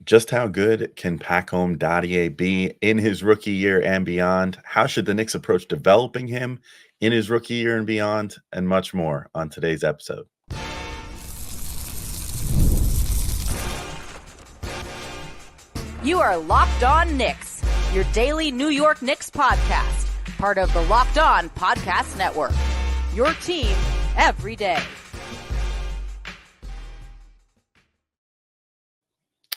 Just how good can Pacome Dadiet be in his rookie year and beyond? How should the Knicks approach developing him in his rookie year and beyond? And much more on today's episode. You are Locked On Knicks, your daily New York Knicks podcast, part of the Locked On Podcast Network. Your team every day.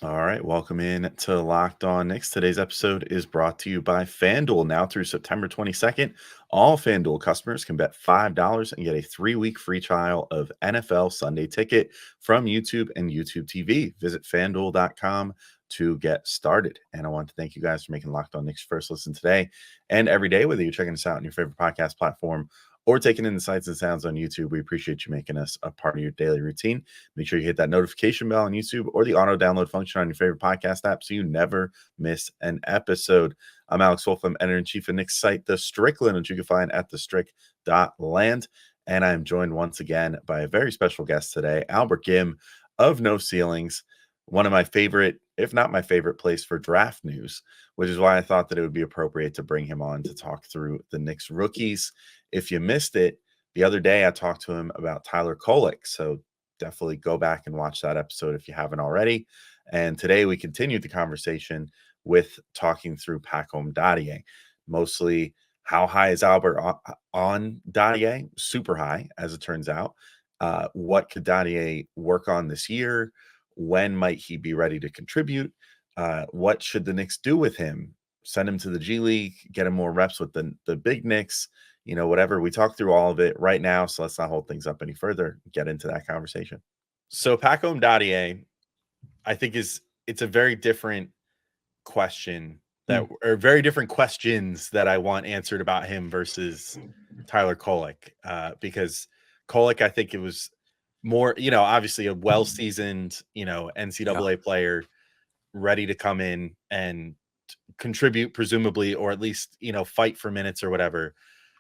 All right, welcome in to Locked On Knicks. Today's episode is brought to you by FanDuel. Now through September 22nd, all FanDuel customers can bet $5 and get a 3-week free trial of NFL Sunday Ticket from YouTube and YouTube TV. Visit FanDuel.com to get started. And I want to thank you guys for making Locked On Knicks first listen today and every day, whether you're checking us out on your favorite podcast platform or taking in the sights and sounds on YouTube. We appreciate you making us a part of your daily routine. Make sure you hit that notification bell on YouTube or the auto download function on your favorite podcast app so you never miss an episode. I'm Alex Wolfram, editor-in-chief of Knicks site, The Strickland, which you can find at thestrick.land. And I'm joined once again by a very special guest today, Albert Ghim of No Ceilings, one of my favorite, if not my favorite place for draft news, which is why I thought that it would be appropriate to bring him on to talk through the Knicks rookies. If you missed it, the other day I talked to him about Tyler Kolek, so definitely go back and watch that episode if you haven't already. And today we continued the conversation with talking through Pacome Dadiet. Mostly, how high is Albert on Dadiet? Super high, as it turns out. What could Dadiet work on this year? When might he be ready to contribute? What should the Knicks do with him? Send him to the G League, get him more reps with the big Knicks, whatever. We talked through all of it right now, so let's not hold things up any further. Get into that conversation. So Pacome Dadiet, I think it's a very different question or very different questions that I want answered about him versus Tyler Kolek, because Kolek, I think it was more, obviously a well-seasoned, NCAA player ready to come in and contribute, presumably, or at least, fight for minutes or whatever.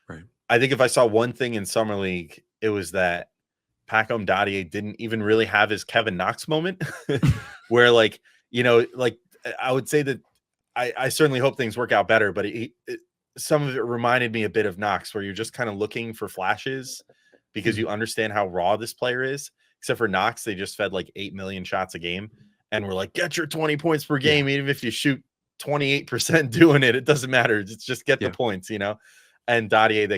Right. I think if I saw one thing in Summer League, it was that Pacome Dadiet didn't even really have his Kevin Knox moment where I would say that I certainly hope things work out better, but some of it reminded me a bit of Knox, where you're just kind of looking for flashes because you understand how raw this player is. Except for Knox, they just fed like 8 million shots a game. And we're like, get your 20 points per game. Even if you shoot 28% doing it, it doesn't matter. It's just get the points, And Dadiet,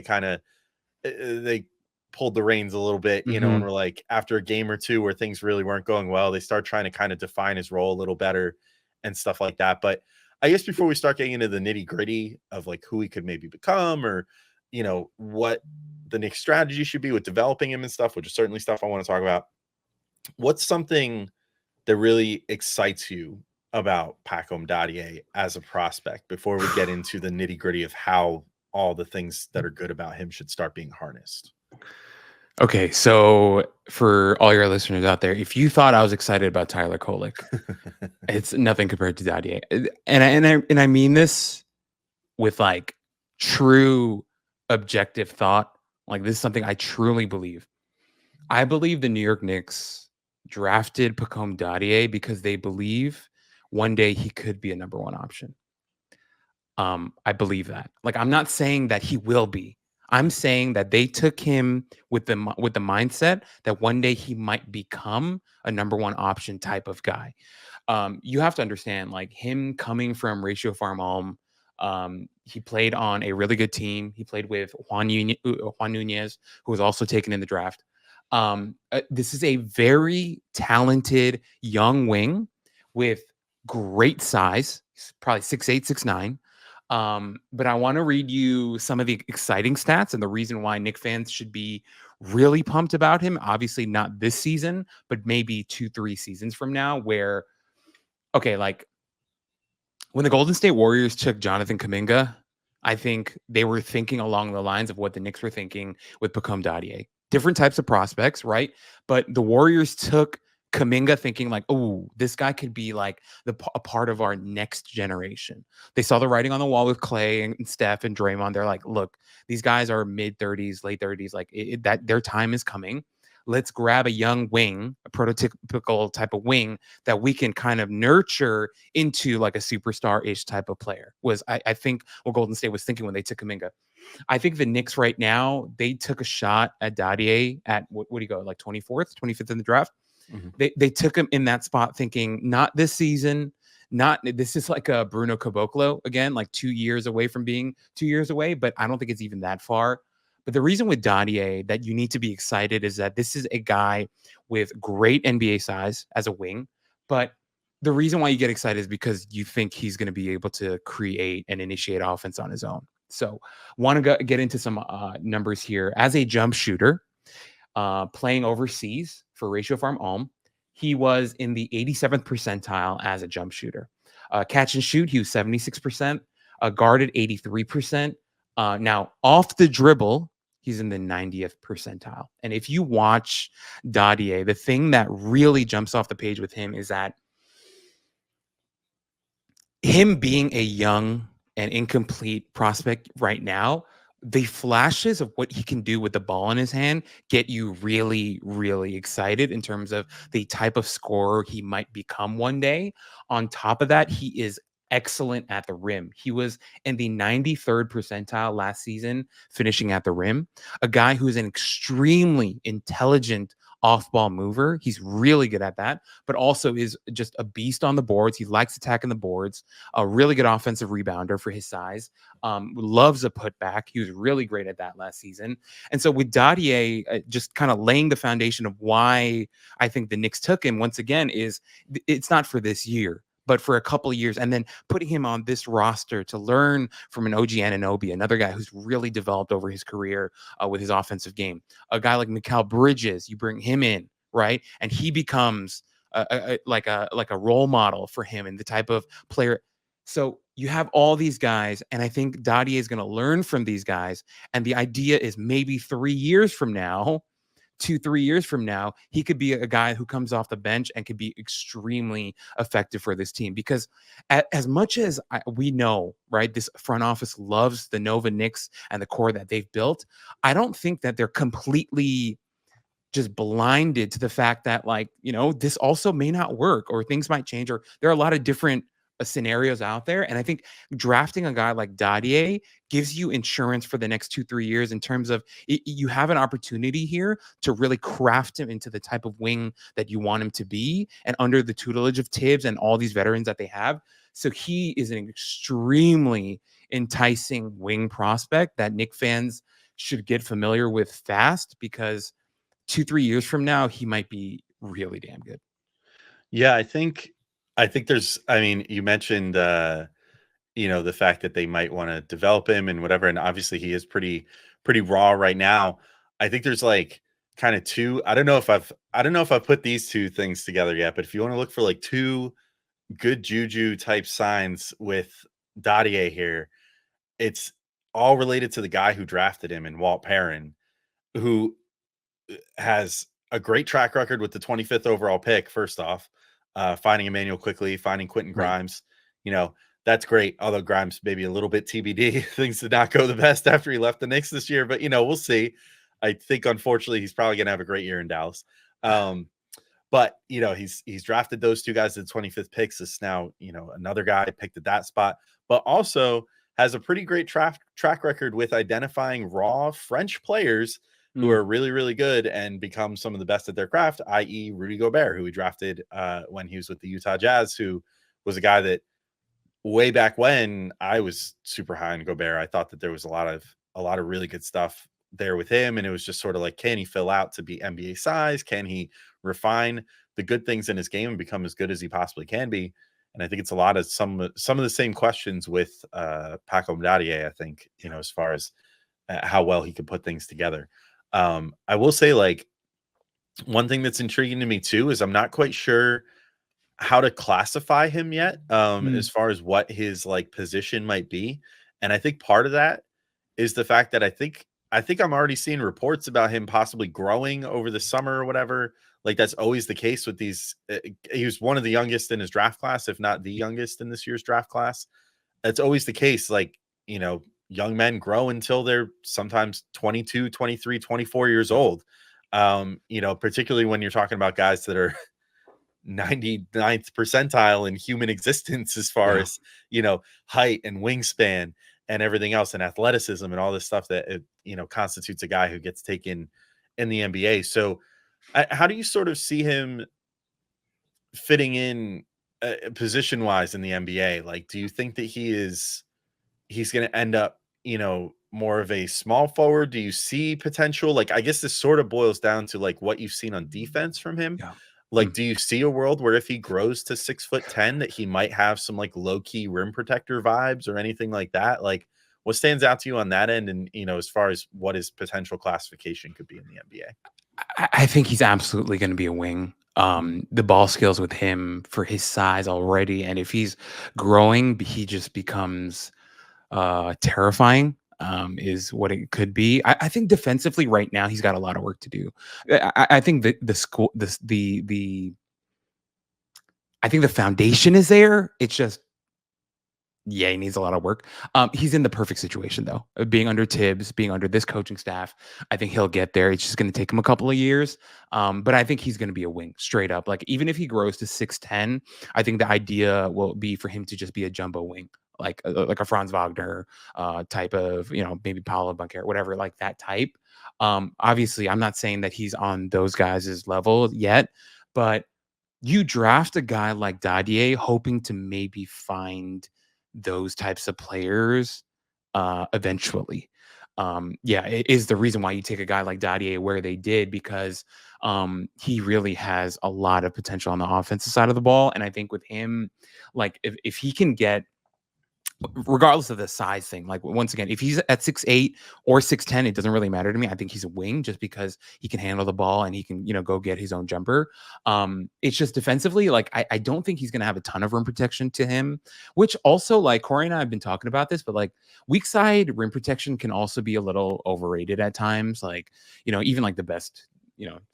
they pulled the reins a little bit, and we're like, after a game or two where things really weren't going well, they start trying to kind of define his role a little better and stuff like that. But I guess before we start getting into the nitty gritty of like who he could maybe become, or, what the Knicks strategy should be with developing him and stuff, which is certainly stuff I want to talk about. What's something that really excites you about Pacome Dadiet as a prospect before we get into the nitty gritty of how all the things that are good about him should start being harnessed? Okay, so for all your listeners out there, if you thought I was excited about Tyler Kolek, it's nothing compared to Dadiet. And I mean this with like true objective thought. Like, this is something I truly believe. I believe the New York Knicks drafted Pacome Dadiet because they believe one day he could be a number one option. I believe that. Like, I'm not saying that he will be. I'm saying that they took him with the mindset that one day he might become a number one option type of guy. You have to understand, like, him coming from Ratio Farm Alm, he played on a really good team. He played with Juan Nunez, who was also taken in the draft. This is a very talented young wing with great size. He's probably 6'8", 6'9". But I want to read you some of the exciting stats and the reason why Knicks fans should be really pumped about him. Obviously not this season, but maybe 2-3 seasons from now, where, okay, like when the Golden State Warriors took Jonathan Kuminga, I think they were thinking along the lines of what the Knicks were thinking with Pacome Dadiet. Different types of prospects, right? But the Warriors took Kuminga thinking like, oh, this guy could be like a part of our next generation. They saw the writing on the wall with Clay and Steph and Draymond. They're like, look, these guys are mid-30s, late 30s. Like that, their time is coming. let's grab a young wing, a prototypical type of wing that we can kind of nurture into like a superstar-ish type of player. Was I think what Golden State was thinking when they took Kuminga. I think the Knicks right now, they took a shot at Dadiet at what do you go, like 24th, 25th in the draft. Mm-hmm. They took him in that spot thinking not this season, not this is like a Bruno Caboclo again, like 2 years away from being 2 years away, but I don't think it's even that far. But the reason with Dadiet that you need to be excited is that this is a guy with great NBA size as a wing, but the reason why you get excited is because you think he's going to be able to create and initiate offense on his own. So want to get into some numbers here. As a jump shooter, playing overseas for Ratio Farm Ulm, he was in the 87th percentile as a jump shooter. Catch and shoot, he was 76%. Guarded 83%. Now, off the dribble, he's in the 90th percentile. And if you watch Dadiet, the thing that really jumps off the page with him is that him being a young and incomplete prospect right now, the flashes of what he can do with the ball in his hand get you really, really excited in terms of the type of scorer he might become one day. On top of that, he is excellent at the rim. He was in the 93rd percentile last season, finishing at the rim. A guy who's an extremely intelligent off-ball mover. He's really good at that, but also is just a beast on the boards. He likes attacking the boards. A really good offensive rebounder for his size. Loves a putback. He was really great at that last season. And so with Dadiet, just kind of laying the foundation of why I think the Knicks took him once again is it's not for this year, but for a couple of years, and then putting him on this roster to learn from an OG Anunoby, another guy who's really developed over his career with his offensive game. A guy like Mikal Bridges, you bring him in, right? And he becomes like a role model for him and the type of player. So you have all these guys, and I think Dadiet is going to learn from these guys. And the idea is maybe 3 years from now, 2-3 years from now, he could be a guy who comes off the bench and could be extremely effective for this team. Because as much as we know, right, this front office loves the Nova Knicks and the core that they've built, I don't think that they're completely just blinded to the fact that, like, you know, this also may not work or things might change, or there are a lot of different scenarios out there. And I think drafting a guy like Dadiet gives you insurance for the next 2-3 years in terms of you have an opportunity here to really craft him into the type of wing that you want him to be, and under the tutelage of Tibbs and all these veterans that they have. So he is an extremely enticing wing prospect that Knicks fans should get familiar with fast, because 2-3 years from now, he might be really damn good. Yeah, I think there's, I mean, you mentioned, you know, the fact that they might want to develop him and whatever. And obviously he is pretty raw right now. I think there's like kind of two, I don't know if I've put these two things together yet, but if you want to look for like two good juju type signs with Dadiet here, it's all related to the guy who drafted him, and Walt Penn, who has a great track record with the 25th overall pick. First off, finding Emmanuel quickly, finding Quentin Grimes, you know, that's great. Although Grimes maybe a little bit TBD. Things did not go the best after he left the Knicks this year, but you know, we'll see. I think unfortunately he's probably gonna have a great year in Dallas. But you know, he's drafted those two guys at the 25th picks. It's now, you know, another guy picked at that spot, but also has a pretty great track record with identifying raw French players who are really, really good and become some of the best at their craft, i.e. Rudy Gobert, who we drafted when he was with the Utah Jazz, who was a guy that way back when I was super high on Gobert. I thought that there was a lot of really good stuff there with him. And it was just sort of like, can he fill out to be NBA size? Can he refine the good things in his game and become as good as he possibly can be? And I think it's a lot of some of the same questions with Pacome Dadiet, I think, you know, as far as how well he could put things together. I will say, like, one thing that's intriguing to me too is I'm not quite sure how to classify him yet, as far as what his like position might be. And I think part of that is the fact that I think I'm already seeing reports about him possibly growing over the summer or whatever. Like, that's always the case with these. He was one of the youngest in his draft class, if not the youngest in this year's draft class. That's always the case. Like, you know, young men grow until they're sometimes 22, 23, 24 years old. Particularly when you're talking about guys that are 99th percentile in human existence as far as, height and wingspan and everything else and athleticism and all this stuff that, constitutes a guy who gets taken in the NBA. So how do you sort of see him fitting in position wise in the NBA? Like, do you think that he's going to end up, more of a small forward? Do you see potential? Like, I guess this sort of boils down to like what you've seen on defense from him. Yeah. Like, do you see a world where if he grows to 6'10", that he might have some like low key rim protector vibes or anything like that? Like, what stands out to you on that end? And, as far as what his potential classification could be in the NBA? I think he's absolutely going to be a wing. The ball skills with him for his size already, and if he's growing, he just becomes terrifying. Is what it could be. I think defensively right now he's got a lot of work to do. I think I think the foundation is there. It's just, yeah, he needs a lot of work. He's in the perfect situation though, being under Tibbs, being under this coaching staff. I think he'll get there. It's just going to take him a couple of years. But I think he's going to be a wing straight up. Like, even if he grows to 6'10", I think the idea will be for him to just be a jumbo wing, like a Franz Wagner type of, maybe Paolo Banchero, whatever, like that type. Obviously, I'm not saying that he's on those guys' level yet, but you draft a guy like Dadiet hoping to maybe find those types of players eventually. It is the reason why you take a guy like Dadiet where they did, because he really has a lot of potential on the offensive side of the ball. And I think with him, like if he can get, regardless of the size thing, like once again, if he's at 6'8" or 6'10", it doesn't really matter to me. I think he's a wing just because he can handle the ball and he can, go get his own jumper. It's just defensively, like I don't think he's going to have a ton of rim protection to him, which also, like Corey and I have been talking about this, but like weak side rim protection can also be a little overrated at times. Like, even like the best,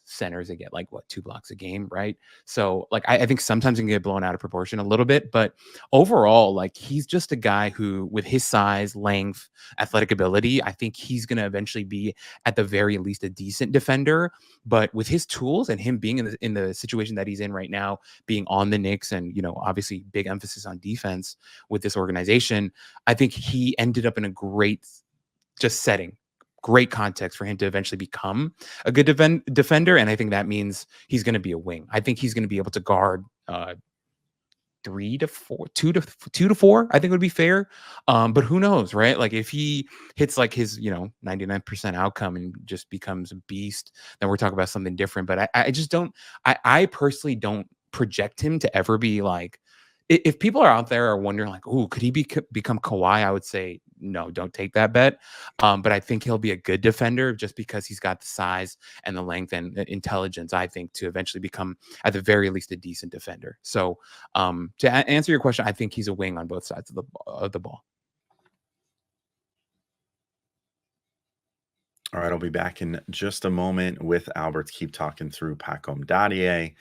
centers, they get like 2 blocks a game, right? So like I think sometimes it can get blown out of proportion a little bit, but overall, like he's just a guy who, with his size, length, athletic ability, I think he's going to eventually be at the very least a decent defender. But with his tools and him being in the situation that he's in right now, being on the Knicks and, obviously big emphasis on defense with this organization, I think he ended up in a great just setting. Great context for him to eventually become a good defender. And I think that means he's going to be a wing. I think he's going to be able to guard 3 to 4, 2 to 4, I think would be fair. But who knows, right? Like if he hits like his, 99% outcome and just becomes a beast, then we're talking about something different. But I just don't, I personally don't project him to ever be like, if people are out there are wondering like, oh, could he become Kawhi? I would say, no, don't take that bet. But I think he'll be a good defender just because he's got the size and the length and intelligence, I think, to eventually become, at the very least, a decent defender. So to answer your question, I think he's a wing on both sides of the ball. All right, I'll be back in just a moment with Albert to keep talking through Pacome Dadiet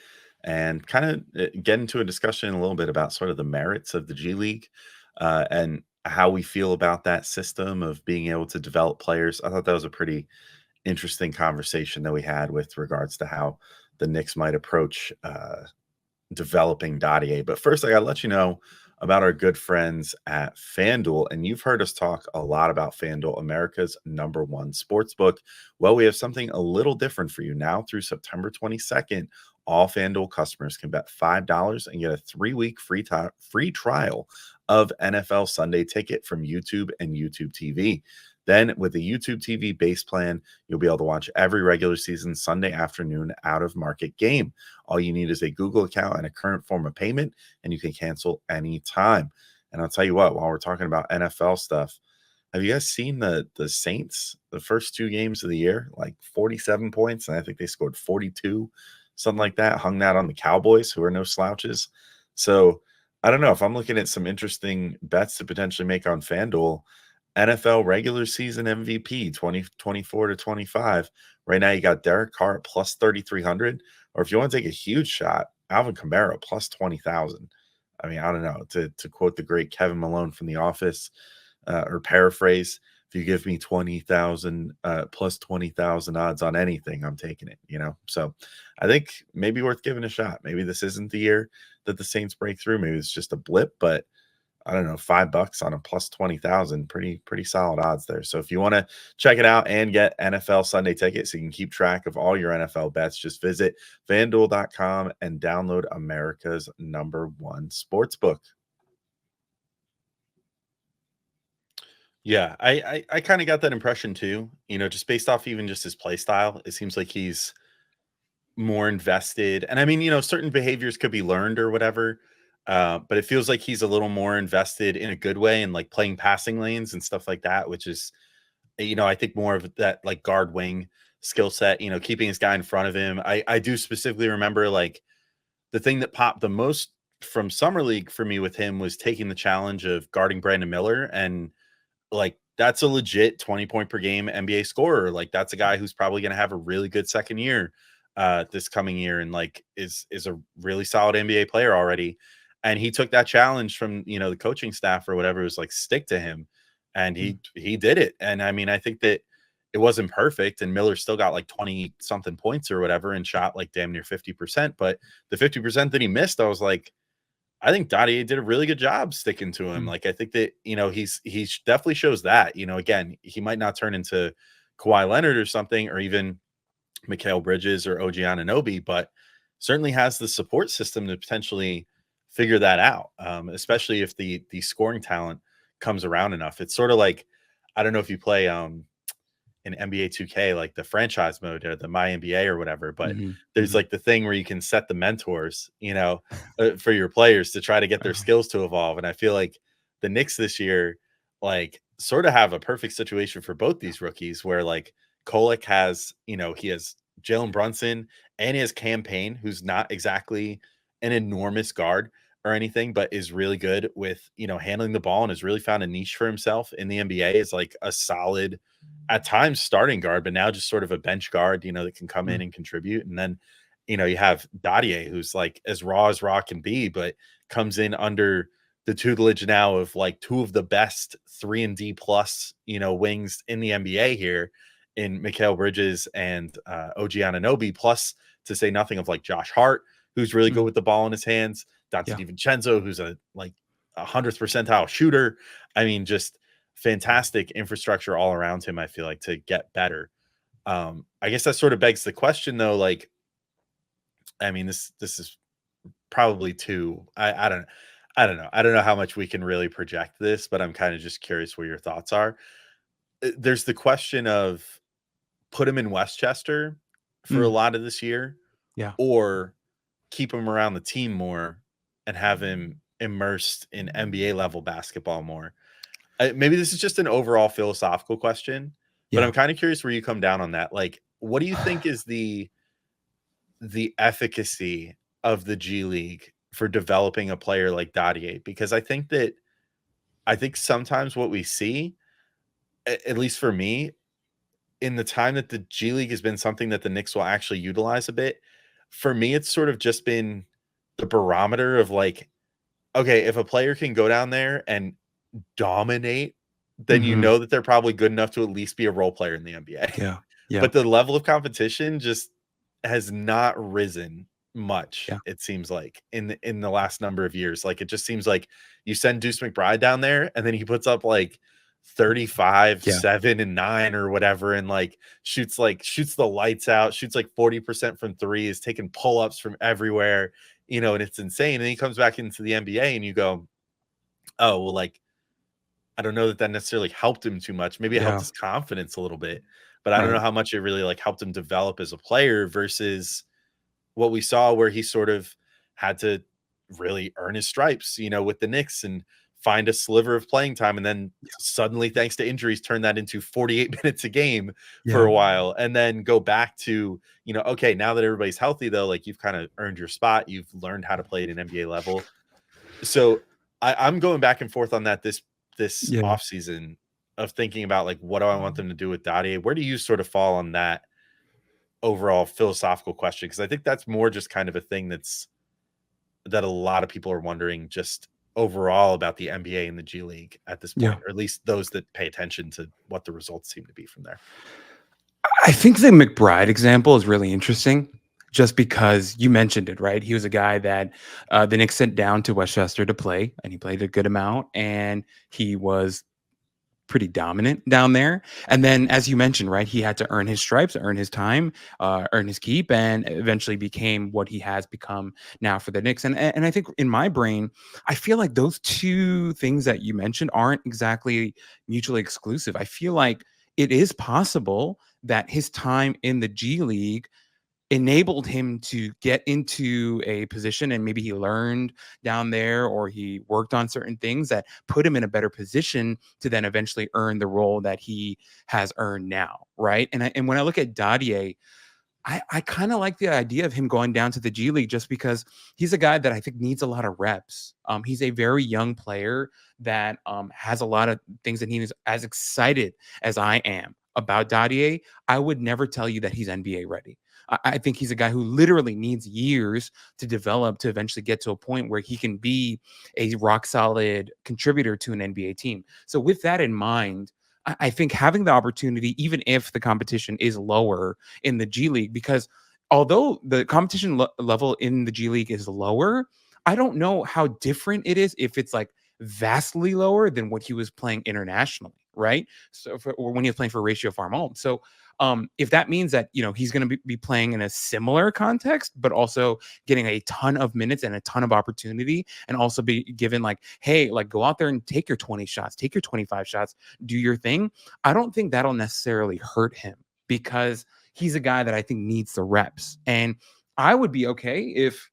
and kind of get into a discussion a little bit about sort of the merits of the G League and how we feel about that system of being able to develop players. I thought that was a pretty interesting conversation that we had with regards to how the Knicks might approach developing Dadiet. But first, I got to let you know about our good friends at FanDuel. And you've heard us talk a lot about FanDuel, America's #1 sportsbook. Well, we have something a little different for you now through September 22nd. All FanDuel customers can bet $5 and get a 3-week free trial of NFL Sunday Ticket from YouTube and YouTube TV. Then with the YouTube TV base plan, you'll be able to watch every regular season Sunday afternoon out-of-market game. All you need is a Google account and a current form of payment, and you can cancel anytime. And I'll tell you what, while we're talking about NFL stuff, have you guys seen the Saints, the first 2 games of the year? Like 47 points, and I think they scored 42, something like that, hung that on the Cowboys, who are no slouches. So I don't know if I'm looking at some interesting bets to potentially make on FanDuel. NFL regular season MVP 2024 to 25. Right now, you got Derek Carr at plus 3,300. Or if you want to take a huge shot, Alvin Kamara plus 20,000. I mean, I don't know. To quote the great Kevin Malone from The Office, or paraphrase, if you give me 20,000 plus 20,000 odds on anything, I'm taking it, So I think maybe worth giving a shot. Maybe this isn't the year that the Saints break through. Maybe it's just a blip, but I don't know, $5 on a plus 20,000, pretty solid odds there. So if you want to check it out and get NFL Sunday tickets so you can keep track of all your NFL bets, just visit FanDuel.com and download America's #1 sportsbook. Yeah, I kind of got that impression too. Just based off even just his play style, it seems like he's more invested. And I mean, certain behaviors could be learned or whatever. But it feels like he's a little more invested in a good way and like playing passing lanes and stuff like that, which is, I think more of that like guard wing skill set, keeping his guy in front of him. I do specifically remember like the thing that popped the most from Summer League for me with him was taking the challenge of guarding Brandon Miller. And like, that's a legit 20 point per game NBA scorer. Like that's a guy who's probably going to have a really good second year this coming year. And like, is a really solid NBA player already. And he took that challenge from, the coaching staff or whatever. It was like, stick to him. And he did it. And I mean, I think that it wasn't perfect. And Miller still got like 20 something points or whatever and shot like damn near 50%. But the 50% that he missed, I was like, I think Dadiet did a really good job sticking to him. Like, I think that, he definitely shows that, again, he might not turn into Kawhi Leonard or something, or even Mikal Bridges or OG Anunoby, but certainly has the support system to potentially figure that out, especially if the scoring talent comes around enough. It's sort of like, I don't know if you play in NBA 2K, like the franchise mode or the My NBA or whatever, but there's like the thing where you can set the mentors, for your players to try to get their skills to evolve. And I feel like the Knicks this year, like sort of have a perfect situation for both these rookies where like Kolek has, he has Jalen Brunson and he has Cam Payne, who's not exactly an enormous guard or anything, but is really good with, handling the ball and has really found a niche for himself in the NBA as like a solid, at times starting guard, but now just sort of a bench guard, that can come in and contribute. And then, you have Dadiet, who's like as raw can be, but comes in under the tutelage now of like two of the best 3-and-D plus, wings in the NBA here in Mikal Bridges and OG Anunoby, plus to say nothing of like Josh Hart, who's really good with the ball in his hands, Dante DiVincenzo, who's a like 100th percentile shooter. I mean, just fantastic infrastructure all around him, I feel like, to get better. I guess that sort of begs the question though, like, I mean, this is probably too, I don't know. I don't know how much we can really project this, but I'm kind of just curious where your thoughts are. There's the question of put him in Westchester for a lot of this year, or keep him around the team more and have him immersed in NBA level basketball more. Maybe this is just an overall philosophical question, but I'm kind of curious where you come down on that. Like, what do you think is the efficacy of the G League for developing a player like Dadiet? Because I think sometimes what we see, at least for me, in the time that the G League has been something that the Knicks will actually utilize a bit, for me, it's sort of just been the barometer of like, okay, if a player can go down there and dominate, then you know that they're probably good enough to at least be a role player in the NBA. Yeah. But the level of competition just has not risen much, it seems like, in the last number of years. Like, it just seems like you send Deuce McBride down there and then he puts up like 35, 7 and 9 or whatever, and like shoots the lights out, shoots like 40% from three, is taking pull-ups from everywhere, and it's insane. And then he comes back into the NBA and you go, oh, well, like, I don't know that necessarily helped him too much. Maybe it helped his confidence a little bit, but I don't know how much it really like helped him develop as a player versus what we saw where he sort of had to really earn his stripes, with the Knicks and find a sliver of playing time. And then suddenly, thanks to injuries, turn that into 48 minutes a game for a while, and then go back to, okay, now that everybody's healthy though, like you've kind of earned your spot. You've learned how to play at an NBA level. So I'm going back and forth on that this off season of thinking about like, what do I want them to do with Dadiet? Where do you sort of fall on that overall philosophical question? Because I think that's more just kind of a thing that a lot of people are wondering, just overall about the NBA and the G League at this Yeah. point, or at least those that pay attention to what the results seem to be from there? I think the McBride example is really interesting just because you mentioned it, right? He was a guy that the Knicks sent down to Westchester to play, and he played a good amount, and he was pretty dominant down there. And then, as you mentioned, right, he had to earn his stripes, earn his time, earn his keep, and eventually became what he has become now for the Knicks. And I think in my brain, I feel like those two things that you mentioned aren't exactly mutually exclusive. I feel like it is possible that his time in the G League enabled him to get into a position, and maybe he learned down there or he worked on certain things that put him in a better position to then eventually earn the role that he has earned now, right? And when I look at Dadier, I kind of like the idea of him going down to the G League just because he's a guy that I think needs a lot of reps. He's a very young player that has a lot of things that he is. As excited as I am about Dadier, I would never tell you that he's NBA ready. I think he's a guy who literally needs years to develop to eventually get to a point where he can be a rock solid contributor to an NBA team. So with that in mind, I think having the opportunity, even if the competition is lower in the G League, because although the competition level in the G League is lower, I don't know how different it is if it's like vastly lower than what he was playing internationally, right? So or when he was playing for Ratio Farm Home. So if that means that he's going to be playing in a similar context, but also getting a ton of minutes and a ton of opportunity, and also be given like, hey, like go out there and take your 20 shots, take your 25 shots, do your thing. I don't think that'll necessarily hurt him because he's a guy that I think needs the reps. And I would be okay if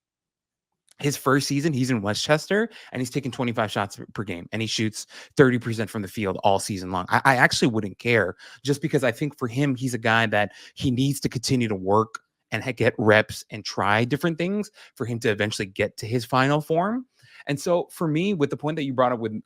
his first season, he's in Westchester and he's taking 25 shots per game and he shoots 30% from the field all season long. I actually wouldn't care, just because I think for him, he's a guy that he needs to continue to work and get reps and try different things for him to eventually get to his final form. And so for me, with the point that you brought up with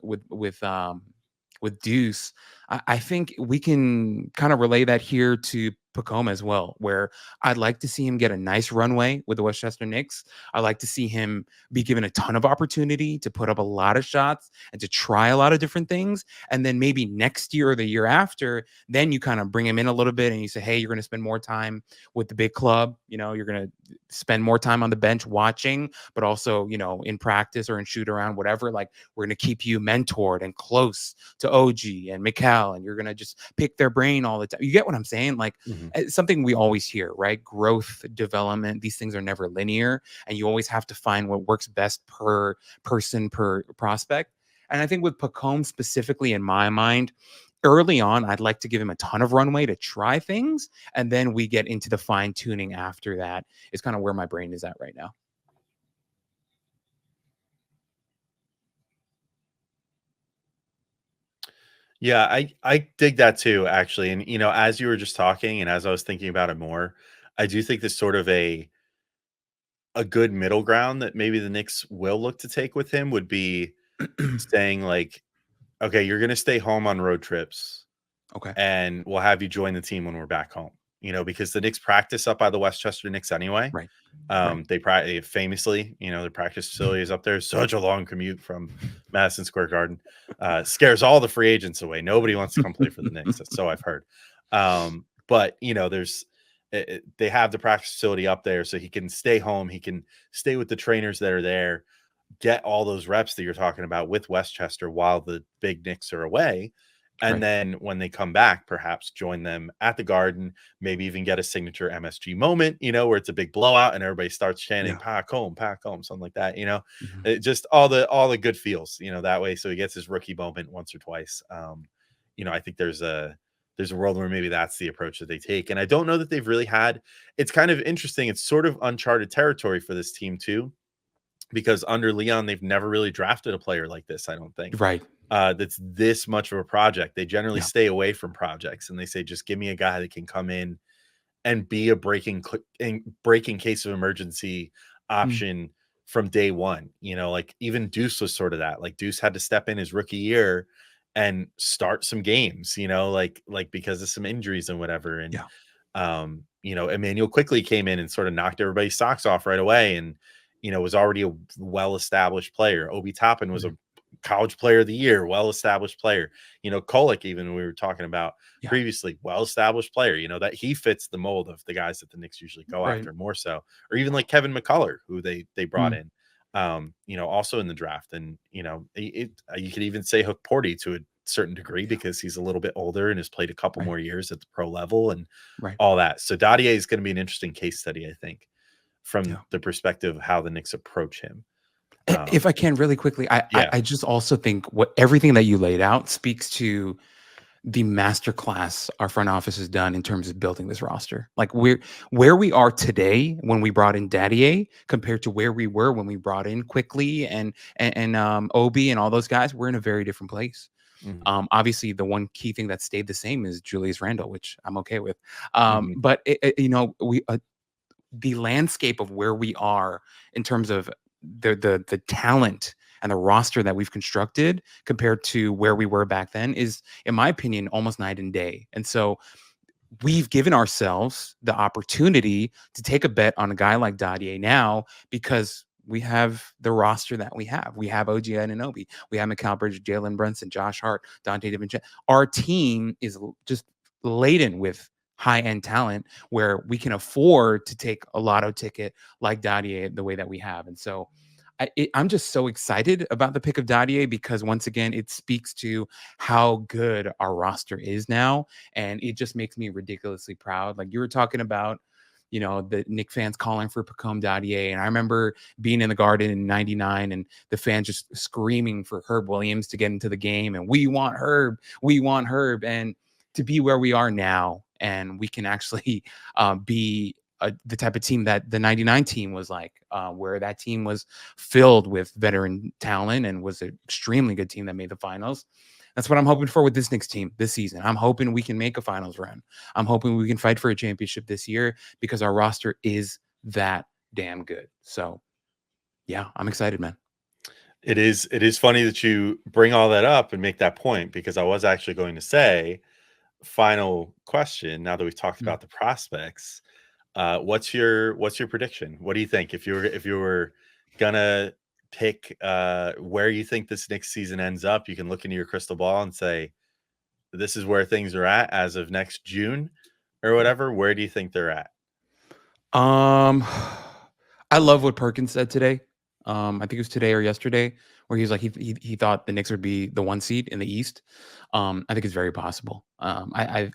Deuce, I think we can kind of relay that here to Pacome as well, where I'd like to see him get a nice runway with the Westchester Knicks. I'd like to see him be given a ton of opportunity to put up a lot of shots and to try a lot of different things. And then maybe next year or the year after, then you kind of bring him in a little bit and you say, hey, you're going to spend more time with the big club. You're going to spend more time on the bench watching, but also, in practice or in shoot around, whatever. Like, we're going to keep you mentored and close to OG and Mikal, and you're going to just pick their brain all the time. You get what I'm saying? Like, it's something we always hear, right? Growth, development, these things are never linear, and you always have to find what works best per person, per prospect. And I think with Pacome specifically, in my mind, early on, I'd like to give him a ton of runway to try things, and then we get into the fine tuning after that. Is kind of where my brain is at right now. Yeah, I dig that too, actually. And as you were just talking, and as I was thinking about it more, I do think there's sort of a good middle ground that maybe the Knicks will look to take with him would be saying like, okay, you're going to stay home on road trips, Okay. and we'll have you join the team when we're back home. Because the Knicks practice up by the Westchester Knicks anyway. Right. They famously, their practice facility is up there. Such a long commute from Madison Square Garden. Scares all the free agents away. Nobody wants to come play for the Knicks. So I've heard. But they have the practice facility up there, so he can stay home. He can stay with the trainers that are there, get all those reps that you're talking about with Westchester while the big Knicks are away. And then when they come back, perhaps join them at the Garden, maybe even get a signature MSG moment, where it's a big blowout and everybody starts chanting Pacome, Pacome, something like that, It just all the good feels, that way. So he gets his rookie moment once or twice. I think there's a world where maybe that's the approach that they take. And I don't know that they've really had, it's kind of interesting. It's sort of uncharted territory for this team too, because under Leon, they've never really drafted a player like this, I don't think. Right. That's this much of a project. They generally stay away from projects, and they say, just give me a guy that can come in and be a breaking case of emergency option from day one. Like even Deuce was sort of that. Like Deuce had to step in his rookie year and start some games, like because of some injuries and whatever. And Emmanuel quickly came in and sort of knocked everybody's socks off right away, and was already a well-established player. Obi Toppin was a college player of the year, well-established player. Kolek, even we were talking about previously, well-established player, that he fits the mold of the guys that the Knicks usually go after more so. Or even like Kevin McCullough, who they brought in, also in the draft. And, you could even say Hook Porty to a certain degree because he's a little bit older and has played a couple more years at the pro level and all that. So Dadiet is going to be an interesting case study, I think, from the perspective of how the Knicks approach him. If I can really quickly, I just also think everything that you laid out speaks to the masterclass our front office has done in terms of building this roster. Like where we are today when we brought in Dadiet compared to where we were when we brought in Quickly and Obi and all those guys, we're in a very different place. Obviously, the one key thing that stayed the same is Julius Randle, which I'm okay with. But the landscape of where we are in terms of the talent and the roster that we've constructed compared to where we were back then is, in my opinion, almost night and day. And so we've given ourselves the opportunity to take a bet on a guy like Dadiet now because we have the roster that we have. We have OG Anunoby. We have Mikal Bridges, Jalen Brunson, Josh Hart, Dante DiVincenzo. Our team is just laden with high-end talent where we can afford to take a lotto ticket like Dadiet the way that we have. And so I'm just so excited about the pick of Dadiet because once again, it speaks to how good our roster is now. And it just makes me ridiculously proud. Like you were talking about, the Knick fans calling for Pacome Dadiet. And I remember being in the Garden in '99 and the fans just screaming for Herb Williams to get into the game. And we want Herb. And to be where we are now, and we can actually be the type of team that the '99 team was like, where that team was filled with veteran talent and was an extremely good team that made the finals. That's what I'm hoping for with this Knicks team this season. I'm hoping we can make a finals run. I'm hoping we can fight for a championship this year because our roster is that damn good. So, yeah, I'm excited, man. It is funny that you bring all that up and make that point because I was actually going to say, final question, now that we've talked about the prospects, what's your prediction? What do you think if you were gonna pick where you think this next season ends up? You can look into your crystal ball and say this is where things are at as of next June or whatever. Where do you think they're at? I love what Perkins said today. I think it was today or yesterday, where he was like he thought the Knicks would be the 1 seed in the East. I think it's very possible. I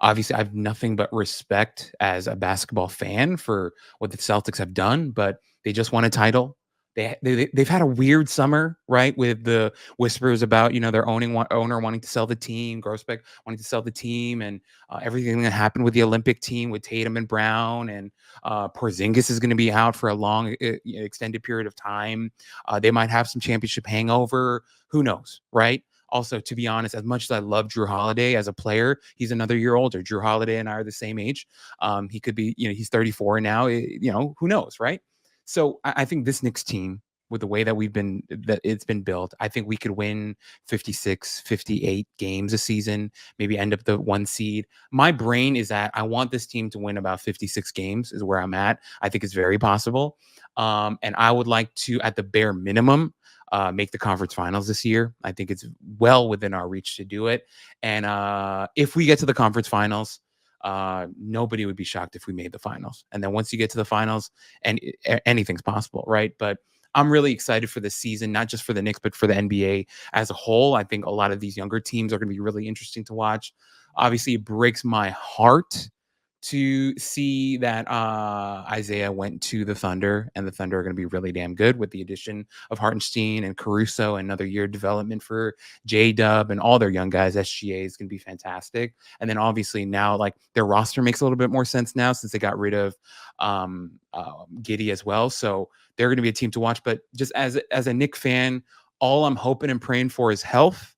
obviously I have nothing but respect as a basketball fan for what the Celtics have done, but they just won a title. They've had a weird summer, right? With the whispers about their owner wanting to sell the team, Grossbeck wanting to sell the team, and everything that happened with the Olympic team with Tatum and Brown, and Porzingis is going to be out for a long, extended period of time. They might have some championship hangover. Who knows, right? Also, to be honest, as much as I love Drew Holiday as a player, he's another year older. Drew Holiday and I are the same age. He could be, he's 34 now. Who knows, right? So I think this Knicks team, with the way that it's been built, I think we could win 56, 58 games a season, maybe end up the 1 seed. My brain is that I want this team to win about 56 games is where I'm at. I think it's very possible. And I would like to, at the bare minimum, make the conference finals this year. I think it's well within our reach to do it. And if we get to the conference finals, nobody would be shocked if we made the finals. And then once you get to the finals, and anything's possible, right? But I'm really excited for this season, not just for the Knicks, but for the NBA as a whole. I think a lot of these younger teams are going to be really interesting to watch. Obviously, it breaks my heart to see that Isaiah went to the Thunder, and the Thunder are going to be really damn good with the addition of Hartenstein and Caruso, another year of development for J-Dub and all their young guys. SGA is going to be fantastic. And then obviously now, like, their roster makes a little bit more sense now since they got rid of Giddey as well. So they're going to be a team to watch. But just as a Knick fan, all I'm hoping and praying for is health.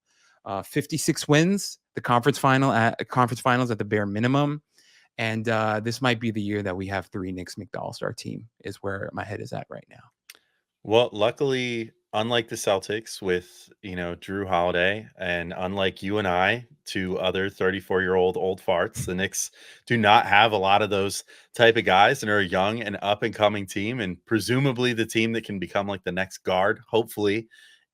56 wins, the conference finals at the bare minimum. And this might be the year that we have 3 Knicks make the All-Star team is where my head is at right now. Well, luckily, unlike the Celtics with, Drew Holiday, and unlike you and I, 2 other 34-year-old old farts, the Knicks do not have a lot of those type of guys and are a young and up-and-coming team, and presumably the team that can become like the next guard, hopefully,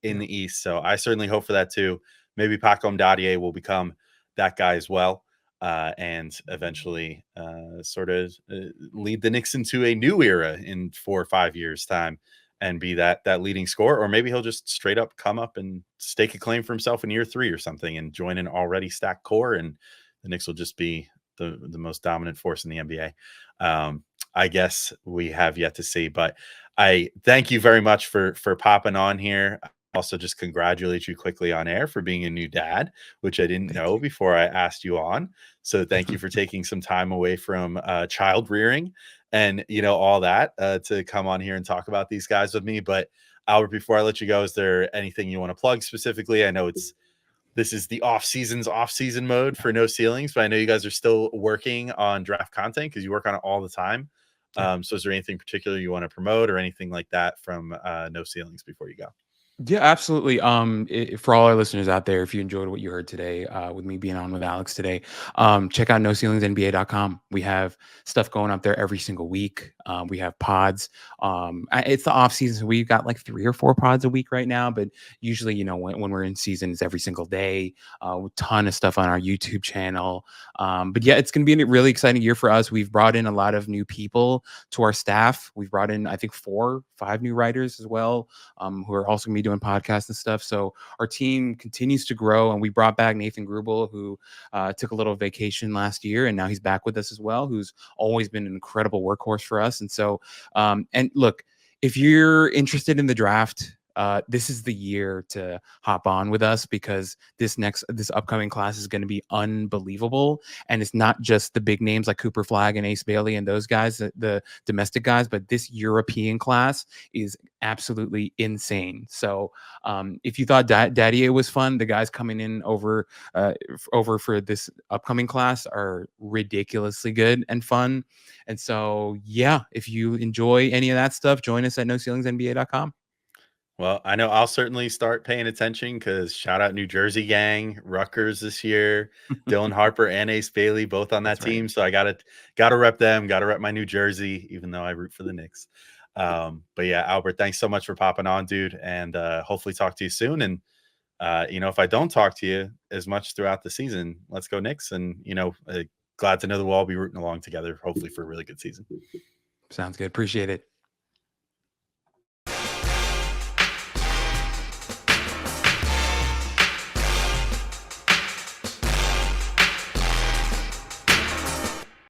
in the East. So I certainly hope for that too. Maybe Pacome Dadiet will become that guy as well. And eventually sort of lead the Knicks into a new era in 4 or 5 years' time and be that leading scorer. Or maybe he'll just straight up come up and stake a claim for himself in year 3 or something and join an already stacked core, and the Knicks will just be the most dominant force in the NBA. I guess we have yet to see, but I thank you very much for popping on here. Also, just congratulate you quickly on air for being a new dad, which I didn't know before I asked you on. So thank you for taking some time away from child rearing and, all that to come on here and talk about these guys with me. But Albert, before I let you go, is there anything you want to plug specifically? I know this is the off-season mode for No Ceilings, but I know you guys are still working on draft content because you work on it all the time. So is there anything particular you want to promote or anything like that from No Ceilings before you go? Yeah, absolutely. For all our listeners out there, if you enjoyed what you heard today, with me being on with Alex today, check out NoCeilingsNBA.com. We have stuff going up there every single week. We have pods. It's the off season, so we've got like 3 or 4 pods a week right now. But usually, when we're in season, it's every single day. A ton of stuff on our YouTube channel. But yeah, it's going to be a really exciting year for us. We've brought in a lot of new people to our staff. We've brought in, I think, 4 or 5 new writers as well, who are also going to be doing podcasts and stuff. So our team continues to grow, and we brought back Nathan Grubel, who took a little vacation last year, and now he's back with us as well, who's always been an incredible workhorse for us. And so, and look, if you're interested in the draft, this is the year to hop on with us, because this upcoming class is going to be unbelievable. And it's not just the big names like Cooper Flagg and Ace Bailey and those guys, the domestic guys, but this European class is absolutely insane. So if you thought Dadiet was fun, the guys coming in over for this upcoming class are ridiculously good and fun. And so, yeah, if you enjoy any of that stuff, join us at NoCeilingsNBA.com. Well, I know I'll certainly start paying attention because shout out New Jersey gang, Rutgers this year, Dylan Harper and Ace Bailey, both on that team. Right. So I gotta rep them, gotta rep my New Jersey, even though I root for the Knicks. But yeah, Albert, thanks so much for popping on, dude. And hopefully talk to you soon. And if I don't talk to you as much throughout the season, let's go Knicks. And glad to know that we'll all be rooting along together, hopefully for a really good season. Sounds good. Appreciate it.